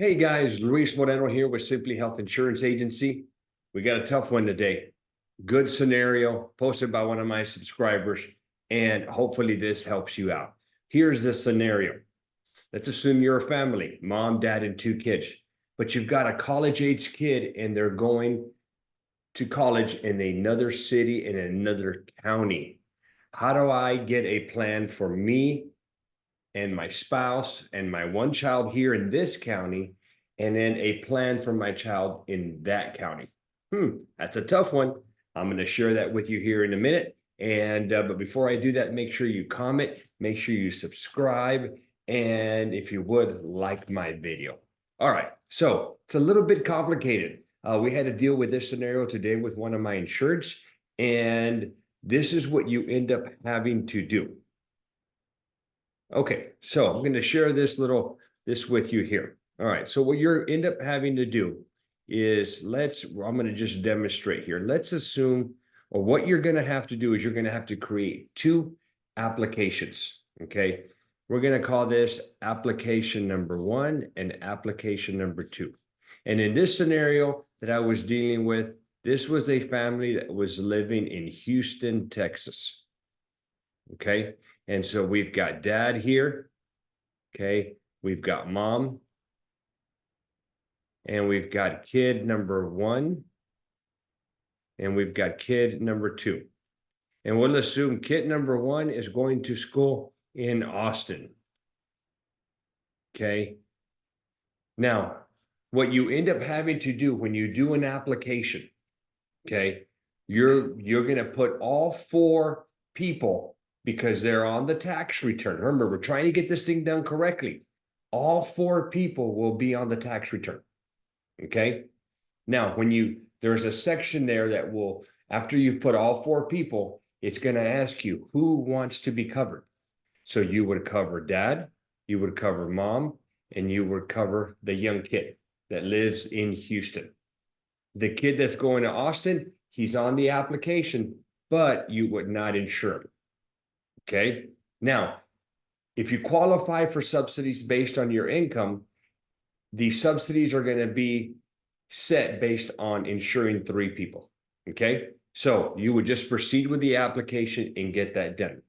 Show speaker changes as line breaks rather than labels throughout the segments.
Hey guys, Luis Moreno here with Simply Health Insurance Agency. We got a tough one today. Good scenario posted by one of my subscribers, and hopefully this helps you out. Here's the scenario. Let's assume you're a family, mom, dad, and 2 kids, but you've got a college-age kid and they're going to college in another city, in another county. How do I get a plan for me and my spouse and my one child here in this county, and then a plan for my child in that county? That's a tough one. I'm going to share that with you here in a minute. But before I do that, make sure you comment, make sure you subscribe, and if you would, like my video. All right, so it's a little bit complicated. We had to deal with this scenario today with one of my insureds, and this is what you end up having to do. Okay, so I'm going to share this with you here. All right, so what you end up having to do is I'm going to just demonstrate here. Let's assume, or what you're going to have to do is you're going to have to create 2 applications. Okay, we're going to call this application number 1 and application number 2. And in this scenario that I was dealing with, this was a family that was living in Houston, Texas. Okay. And so we've got dad here, okay? We've got mom, and we've got kid number 1, and we've got kid number 2. And we'll assume kid number 1 is going to school in Austin, okay? Now, what you end up having to do when you do an application, okay, you're going to put all 4 people, because they're on the tax return. Remember, we're trying to get this thing done correctly. All 4 people will be on the tax return, okay? Now, there's a section there that will, after you've put all 4 people, it's going to ask you who wants to be covered. So you would cover dad, you would cover mom, and you would cover the young kid that lives in Houston. The kid that's going to Austin, he's on the application, but you would not insure him. Okay. Now, if you qualify for subsidies based on your income, the subsidies are going to be set based on insuring 3 people. Okay. So you would just proceed with the application and get that done.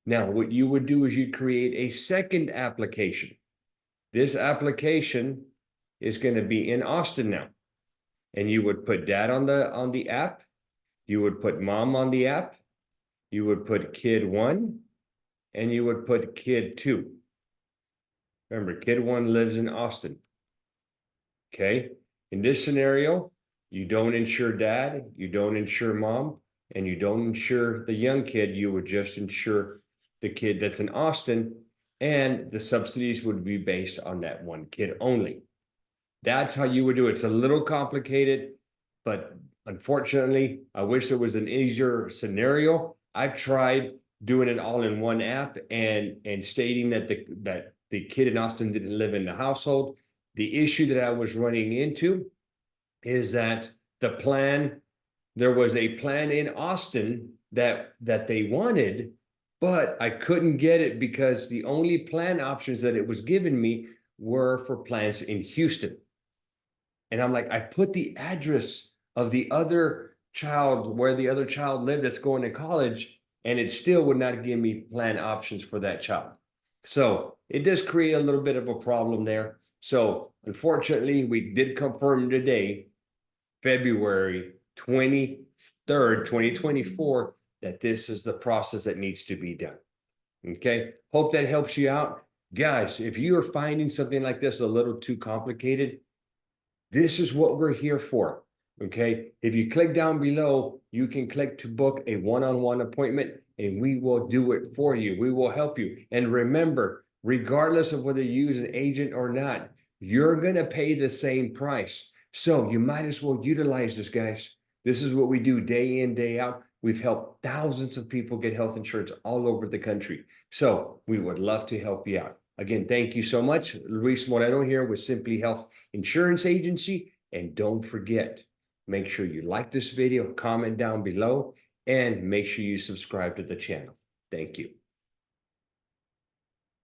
Now, what you would do is you'd create a second application. This application is going to be in Austin now. And you would put dad on the app. You would put mom on the app. You would put kid 1, and you would put kid 2. Remember, kid 1 lives in Austin. Okay. In this scenario, you don't insure dad, you don't insure mom, and you don't insure the young kid. You would just insure the kid that's in Austin, and the subsidies would be based on that 1 kid only. That's how you would do it. It's a little complicated, but unfortunately, I wish there was an easier scenario. I've tried doing it all in one app and stating that the kid in Austin didn't live in the household. The issue that I was running into is that there was a plan in Austin that they wanted, but I couldn't get it because the only plan options that it was giving me were for plans in Houston. And I'm like, I put the address of the other child, where the other child lived that's going to college, and it still would not give me plan options for that child. So it does create a little bit of a problem there. So unfortunately, we did confirm today, February 23rd, 2024, that this is the process that needs to be done. Okay, hope that helps you out. Guys, if you are finding something like this a little too complicated, this is what we're here for. Okay, if you click down below, you can click to book a one-on-one appointment, and we will do it for you. We will help you. And remember, regardless of whether you use an agent or not, you're going to pay the same price. So you might as well utilize this, guys. This is what we do day in, day out. We've helped thousands of people get health insurance all over the country. So we would love to help you out. Again, thank you so much. Luis Moreno here with Simply Health Insurance Agency. And don't forget, make sure you like this video, comment down below, and make sure you subscribe to the channel. Thank you.